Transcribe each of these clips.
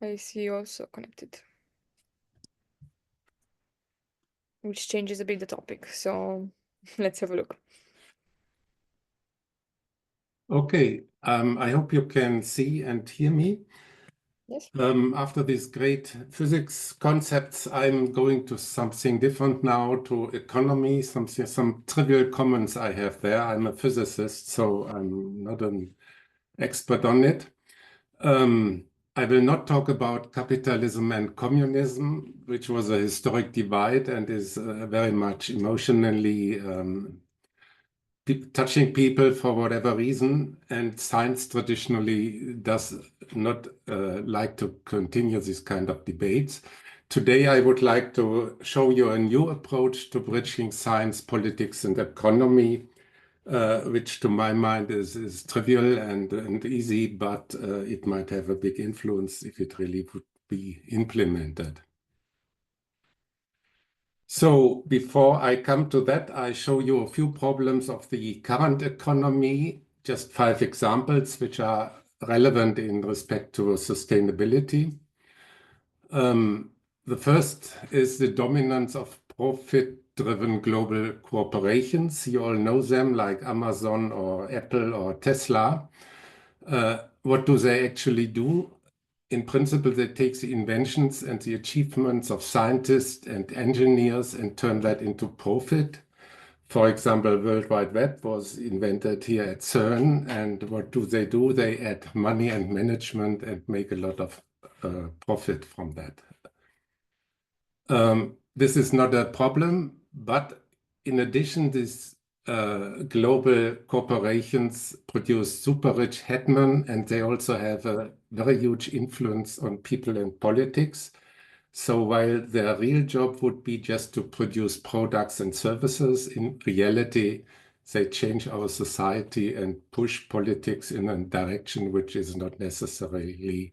I see you also connected, which changes a bit the topic. So let's have a look. Okay, I hope you can see and hear me. Yes. After these great physics concepts, I'm going to something different now, to economy, some trivial comments I have there. I'm a physicist, so I'm not an expert on it. I will not talk about capitalism and communism, which was a historic divide and is very much emotionally touching people for whatever reason, and science traditionally does not like to continue this kind of debates. Today, I would like to show you a new approach to bridging science, politics, and economy, which to my mind is trivial and easy, but it might have a big influence if it really would be implemented. So before I come to that, I show you a few problems of the current economy, just 5 examples which are relevant in respect to sustainability. The first is the dominance of profit-driven global corporations. You all know them, like Amazon or Apple or Tesla. What do they actually do? In principle, they take the inventions and the achievements of scientists and engineers and turn that into profit. For example, World Wide Web was invented here at CERN, and what do? They add money and management and make a lot of profit from that. This is not a problem, but in addition, these global corporations produce super rich headmen, and they also have a very huge influence on people and politics. So while their real job would be just to produce products and services, in reality, they change our society and push politics in a direction which is not necessarily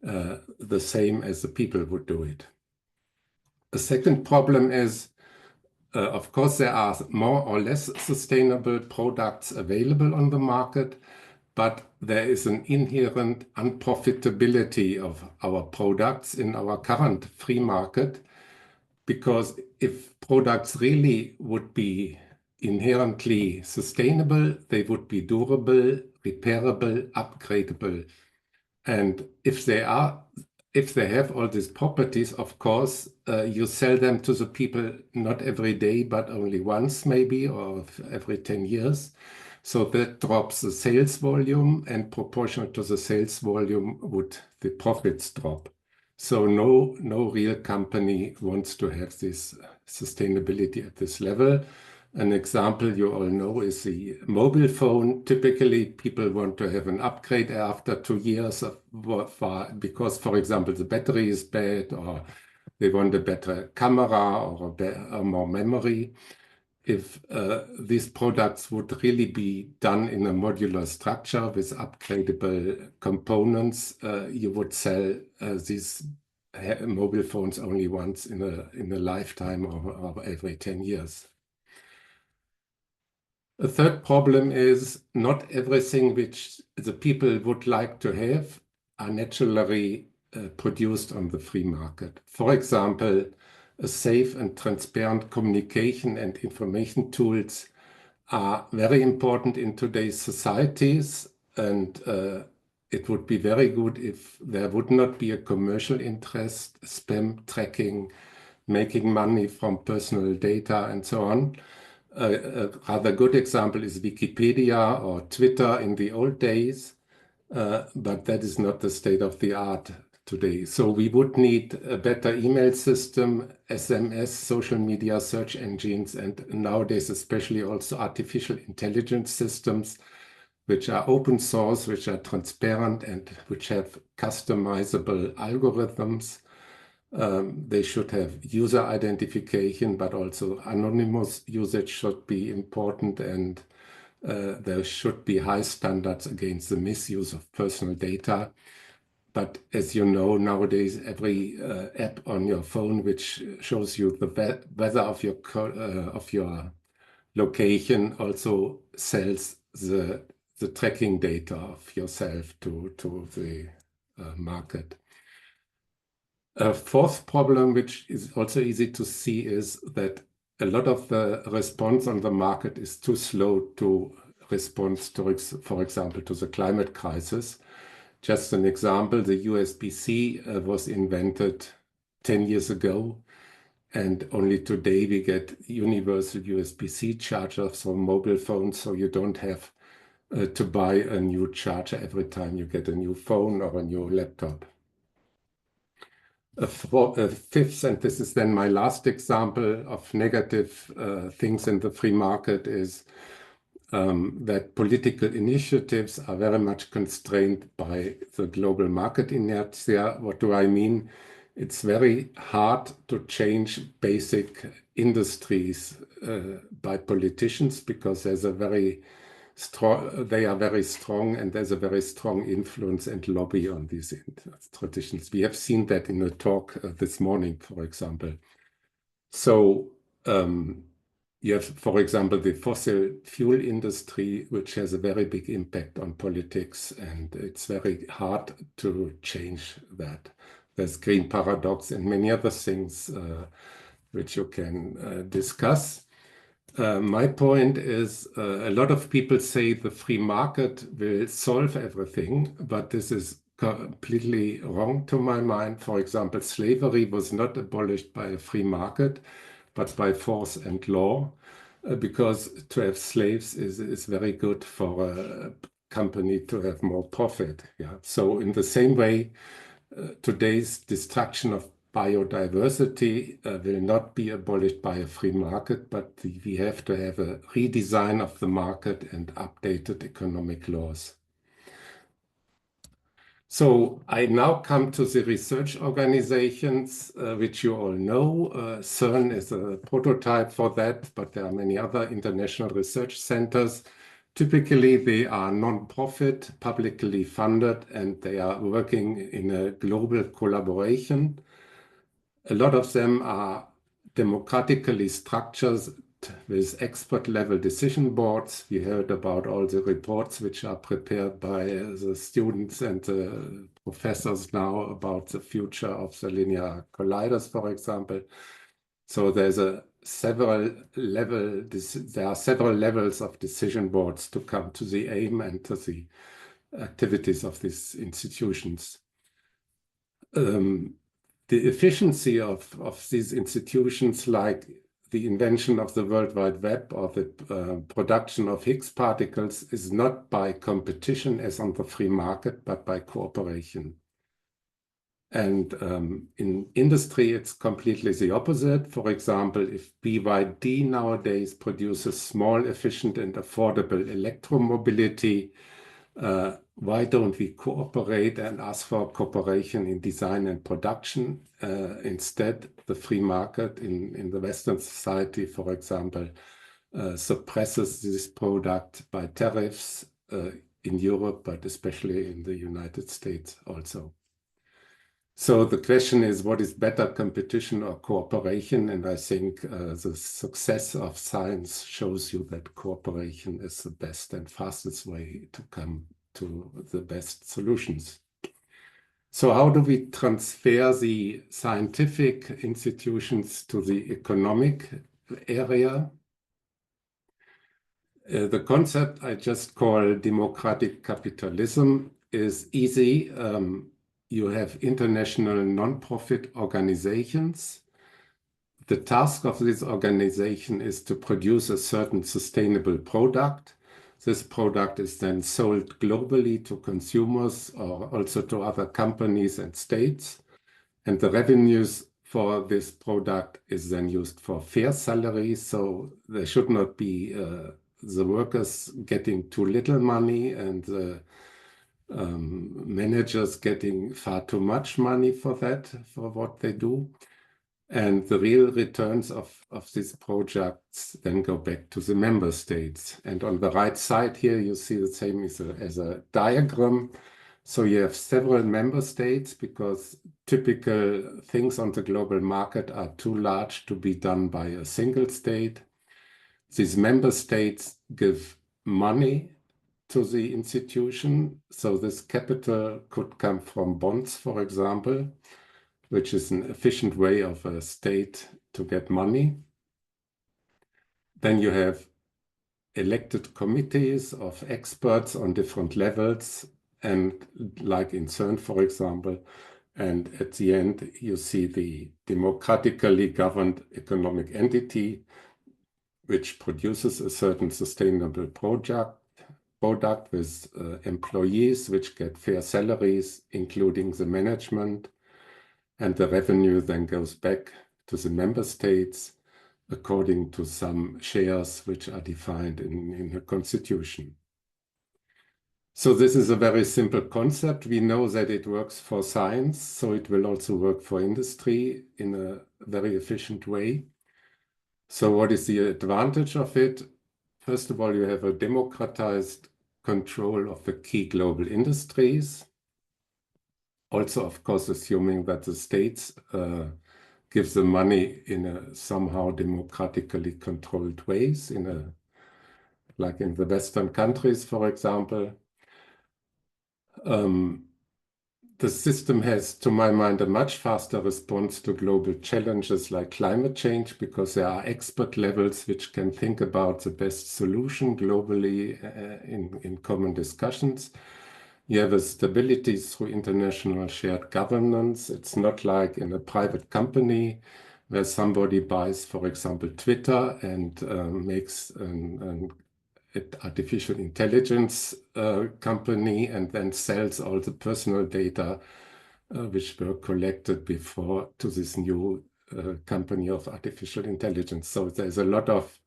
the same as the people would do it. The second problem is, of course, there are more or less sustainable products available on the market, but there is an inherent unprofitability of our products in our current free market, because if products really would be inherently sustainable, they would be durable, repairable, upgradable. And if they have all these properties, of course, you sell them to the people not every day, but only once maybe, or every 10 years. So that drops the sales volume, and proportional to the sales volume would the profits drop. So no real company wants to have this sustainability at this level. An example you all know is the mobile phone. Typically, people want to have an upgrade after 2 years because, for example, the battery is bad, or they want a better camera or more memory. If these products would really be done in a modular structure with upgradable components, you would sell these mobile phones only once in a lifetime, or every 10 years. A third problem is not everything which the people would like to have are naturally produced on the free market. For example, a safe and transparent communication and information tools are very important in today's societies, and it would be very good if there would not be a commercial interest, spam tracking, making money from personal data, and so on. A rather good example is Wikipedia or Twitter in the old days, but that is not the state of the art today. So we would need a better email system, SMS, social media, search engines, and nowadays especially also artificial intelligence systems, which are open source, which are transparent, and which have customizable algorithms. They should have user identification, but also anonymous usage should be important, and there should be high standards against the misuse of personal data. But as you know, nowadays, every app on your phone which shows you the weather of your location also sells the tracking data of yourself to the market. A fourth problem, which is also easy to see, is that a lot of the response on the market is too slow to respond to, for example, to the climate crisis. Just an example, the USB-C was invented 10 years ago, and only today we get universal USB-C chargers for mobile phones, so you don't have to buy a new charger every time you get a new phone or a new laptop. A fifth, and this is then my last example of negative things in the free market, is that political initiatives are very much constrained by the global market inertia. What do I mean? It's very hard to change basic industries by politicians because they are very strong, and there's a very strong influence and lobby on these traditions. We have seen that in a talk this morning, for example. So you have, for example, the fossil fuel industry, which has a very big impact on politics, and it's very hard to change that. There's green paradox and many other things which you can discuss. My point is, a lot of people say the free market will solve everything, but this is completely wrong to my mind. For example, slavery was not abolished by a free market, but by force and law, because to have slaves is very good for a company to have more profit. Yeah. So in the same way, today's destruction of biodiversity will not be abolished by a free market, but we have to have a redesign of the market and updated economic laws. So I now come to the research organizations, which you all know. CERN is a prototype for that, but there are many other international research centers. Typically, they are non-profit, publicly funded, and they are working in a global collaboration. A lot of them are democratically structured with expert-level decision boards. We heard about all the reports which are prepared by the students and the professors now about the future of the linear colliders, for example. So there are several levels of decision boards to come to the aim and to the activities of these institutions. The efficiency of these institutions, like the invention of the World Wide Web or the production of Higgs particles, is not by competition as on the free market, but by cooperation. And in industry, it's completely the opposite. For example, if BYD nowadays produces small, efficient, and affordable electromobility, why don't we cooperate and ask for cooperation in design and production? Instead, the free market in the Western society, for example, suppresses this product by tariffs in Europe, but especially in the United States also. So the question is, what is better, competition or cooperation? And I think the success of science shows you that cooperation is the best and fastest way to come to the best solutions. So how do we transfer the scientific institutions to the economic area? The concept I just call democratic capitalism is easy. You have international non-profit organizations. The task of this organization is to produce a certain sustainable product. This product is then sold globally to consumers or also to other companies and states. And the revenues for this product is then used for fair salaries. So there should not be the workers getting too little money and the managers getting far too much money for that, for what they do. And the real returns of these projects then go back to the member states. And on the right side here, you see the same as a diagram. So you have several member states because typical things on the global market are too large to be done by a single state. These member states give money to the institution. So this capital could come from bonds, for example. which is an efficient way of a state to get money. Then you have elected committees of experts on different levels, and like in CERN, for example. And at the end, you see the democratically governed economic entity, which produces a certain sustainable product with employees which get fair salaries, including the management, and the revenue then goes back to the member states according to some shares which are defined in the constitution. So this is a very simple concept. We know that it works for science, so it will also work for industry in a very efficient way. So what is the advantage of it? First of all, you have a democratized control of the key global industries. Also, of course, assuming that the states give the money in a somehow democratically controlled ways, like in the Western countries, for example. The system has, to my mind, a much faster response to global challenges like climate change, because there are expert levels which can think about the best solution globally in common discussions. You have a stability through international shared governance. It's not like in a private company where somebody buys, for example, Twitter and makes an artificial intelligence company and then sells all the personal data which were collected before to this new company of artificial intelligence. So there's a lot of,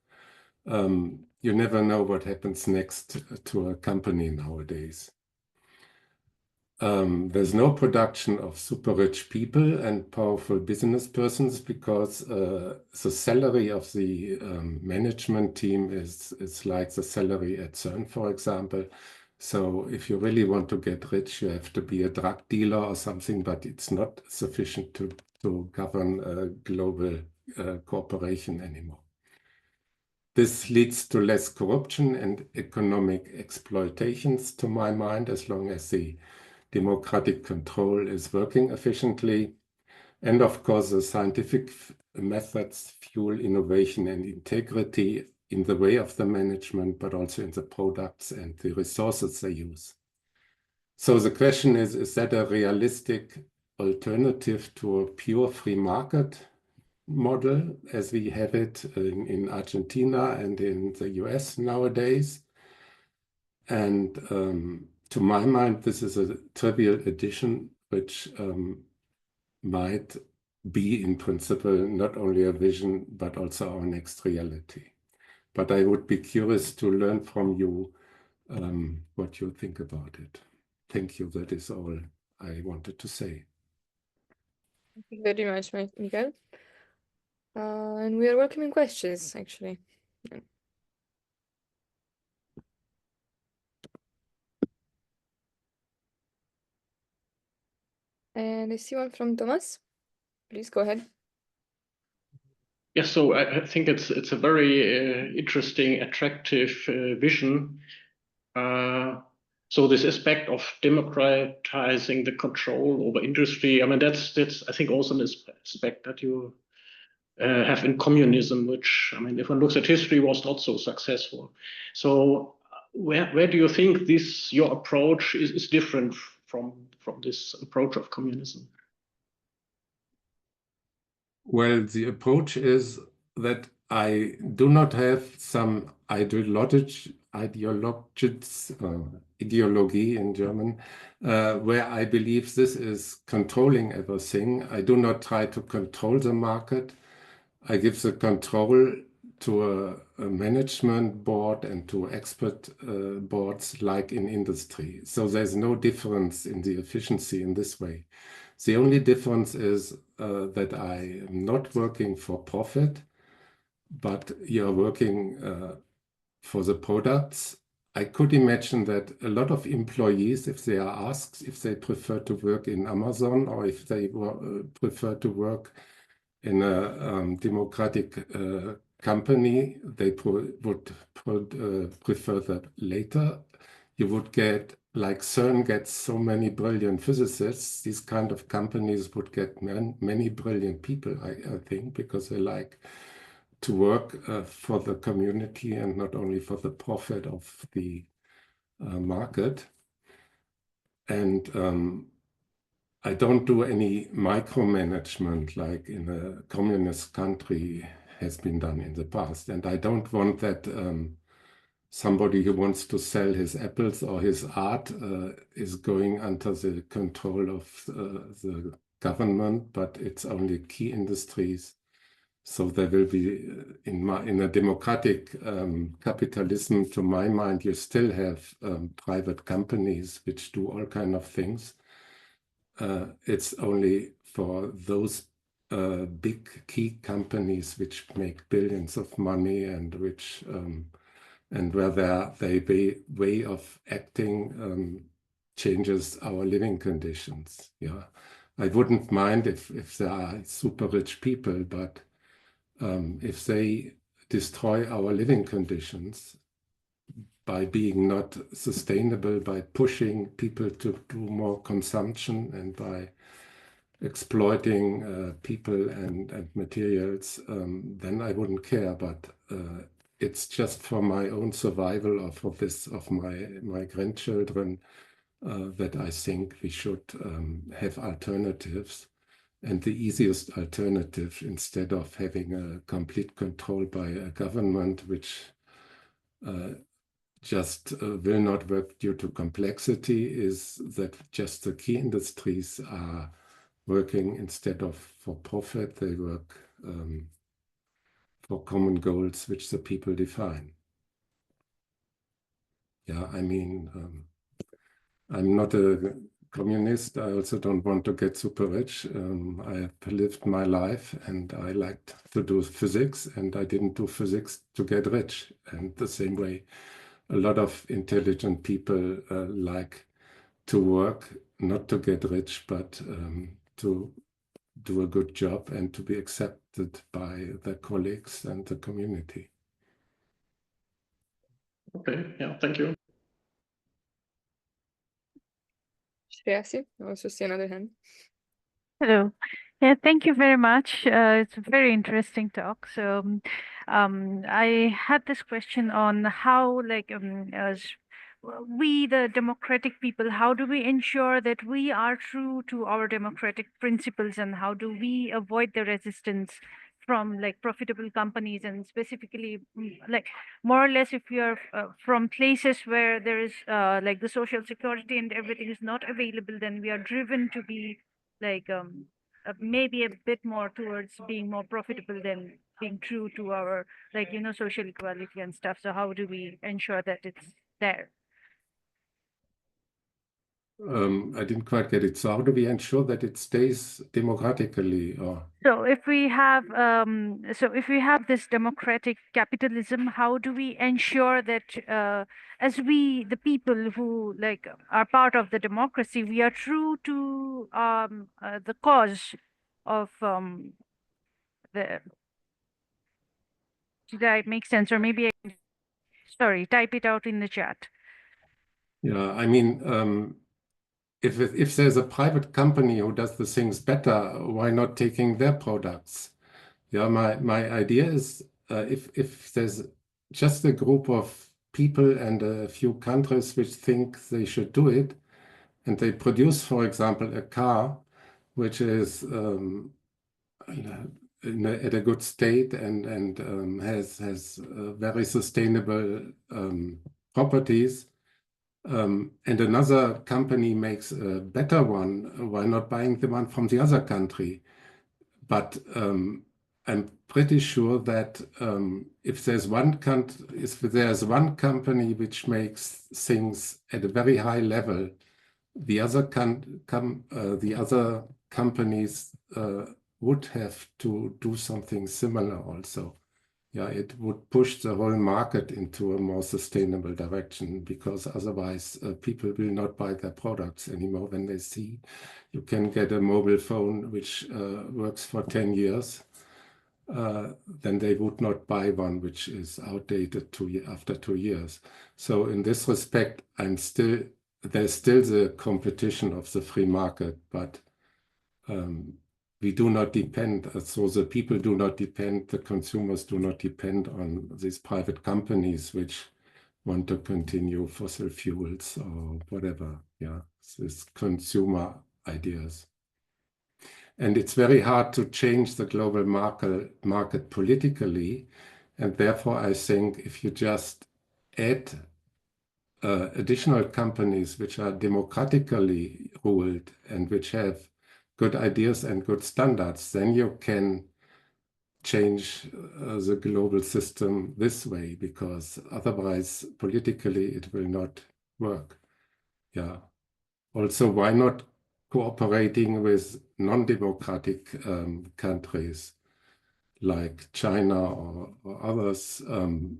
you never know what happens next to a company nowadays. There's no production of super rich people and powerful business persons, because the salary of the management team is like the salary at CERN, for example. So if you really want to get rich, you have to be a drug dealer or something, but it's not sufficient to govern a global corporation anymore. This leads to less corruption and economic exploitations, to my mind, as long as the democratic control is working efficiently. And of course, the scientific methods fuel innovation and integrity in the way of the management, but also in the products and the resources they use. So the question is that a realistic alternative to a pure free market model as we have it in Argentina and in the US nowadays? And to my mind, this is a trivial addition, which might be in principle not only a vision, but also our next reality. But I would be curious to learn from you what you think about it. Thank you. That is all I wanted to say. Thank you very much, Miguel. And we are welcoming questions, actually. Yeah. And I see one from Thomas. Please go ahead. Yes, so I think it's a very interesting, attractive vision. So this aspect of democratizing the control over industry, I mean, that's I think also an aspect that you have in communism, which, I mean, if one looks at history, was not so successful. So where do you think your approach is different from this approach of communism? Well, the approach is that I do not have some ideology in German, where I believe this is controlling everything. I do not try to control the market. I give the control to a management board and to expert boards like in industry. So there's no difference in the efficiency in this way. The only difference is that I am not working for profit, but you're working for the products. I could imagine that a lot of employees, if they are asked if they prefer to work in Amazon or if they prefer to work in a democratic company, they would prefer that later. You would get like CERN gets so many brilliant physicists, these kind of companies would get many brilliant people, I think, because they like to work for the community and not only for the profit of the market. And I don't do any micromanagement like in a communist country has been done in the past. And I don't want that somebody who wants to sell his apples or his art is going under the control of the government, but it's only key industries. So there will be, in a democratic capitalism, to my mind, you still have private companies which do all kinds of things. It's only for those big key companies which make billions of money and which and where their way of acting changes our living conditions. Yeah, I wouldn't mind if there are super rich people, but if they destroy our living conditions by being not sustainable, by pushing people to do more consumption and by exploiting people and materials, then I wouldn't care. But it's just for my own survival or for this of my grandchildren that I think we should have alternatives. And the easiest alternative, instead of having a complete control by a government which just will not work due to complexity, is that just the key industries are working instead of for profit, they work for common goals which the people define. Yeah, I mean, I'm not a communist. I also don't want to get super rich. I have lived my life and I liked to do physics, and I didn't do physics to get rich. And the same way, a lot of intelligent people like to work, not to get rich, but to do a good job and to be accepted by their colleagues and the community. Okay, yeah, thank you. Shreyasi, I also see another hand. Hello. Yeah, thank you very much. It's a very interesting talk. So, I had this question on how, like, as we, the democratic people, how do we ensure that we are true to our democratic principles, and how do we avoid the resistance from like profitable companies, and specifically, like more or less, if you are from places where there is like the social security and everything is not available, then we are driven to be like maybe a bit more towards being more profitable than being true to our like social equality and stuff. So how do we ensure that it's there? I didn't quite get it. So how do we ensure that it stays democratically? Or So if we have this democratic capitalism, how do we ensure that as we, the people who like are part of the democracy, we are true to the cause of the. Did I make sense? Or maybe sorry, type it out in the chat. yeah, I mean, if there's a private company who does the things better, why not taking their products? Yeah, my idea is if there's just a group of people and a few countries which think they should do it, and they produce, for example, a car which is at a good state and has very sustainable properties, and another company makes a better one, why not buying the one from the other country? But I'm pretty sure that if there's one company which makes things at a very high level, the other companies would have to do something similar also. Yeah, it would push the whole market into a more sustainable direction, because otherwise people will not buy their products anymore when they see you can get a mobile phone which works for 10 years. Then they would not buy one which is outdated after 2 years. So in this respect, I'm still there's still the competition of the free market, but we do not depend, so the people do not depend, the consumers do not depend on these private companies which want to continue fossil fuels or whatever. Yeah, these consumer ideas. And it's very hard to change the global market politically. And therefore, I think if you just add additional companies which are democratically ruled and which have good ideas and good standards, then you can change the global system this way, because otherwise politically it will not work. Yeah. Also, why not cooperating with non-democratic countries like China or others?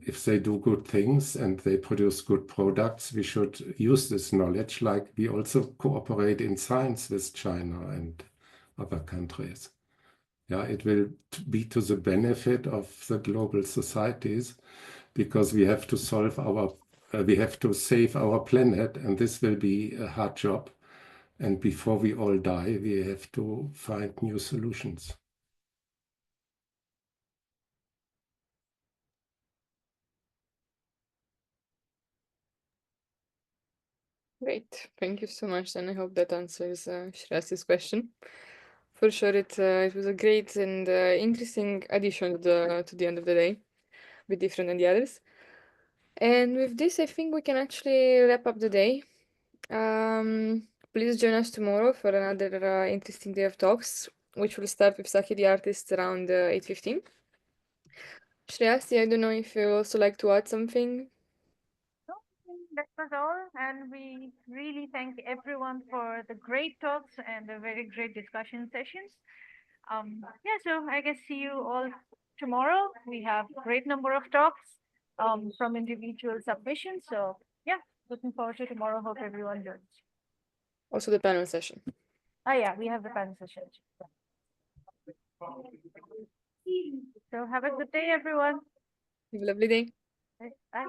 If they do good things and they produce good products, we should use this knowledge, like we also cooperate in science with China and other countries. Yeah, it will be to the benefit of the global societies, because we have to we have to save our planet, and this will be a hard job. And before we all die, we have to find new solutions. Great, thank you so much, and I hope that answers Shreyas's question. For sure, it was a great and interesting addition to the end of the day, a bit different than the others. And with this, I think we can actually wrap up the day. Please join us tomorrow for another interesting day of talks, which will start with Saki the artist around 8:15. Shreyas, I don't know if you also like to add something. No, that was all. And we really thank everyone for the great talks and the very great discussion sessions. Yeah, so I guess see you all tomorrow. We have a great number of talks from individual submissions. So yeah, looking forward to tomorrow. Hope everyone joins. Also the panel session. Oh yeah, we have the panel session. So have a good day, everyone. Have a lovely day. Bye.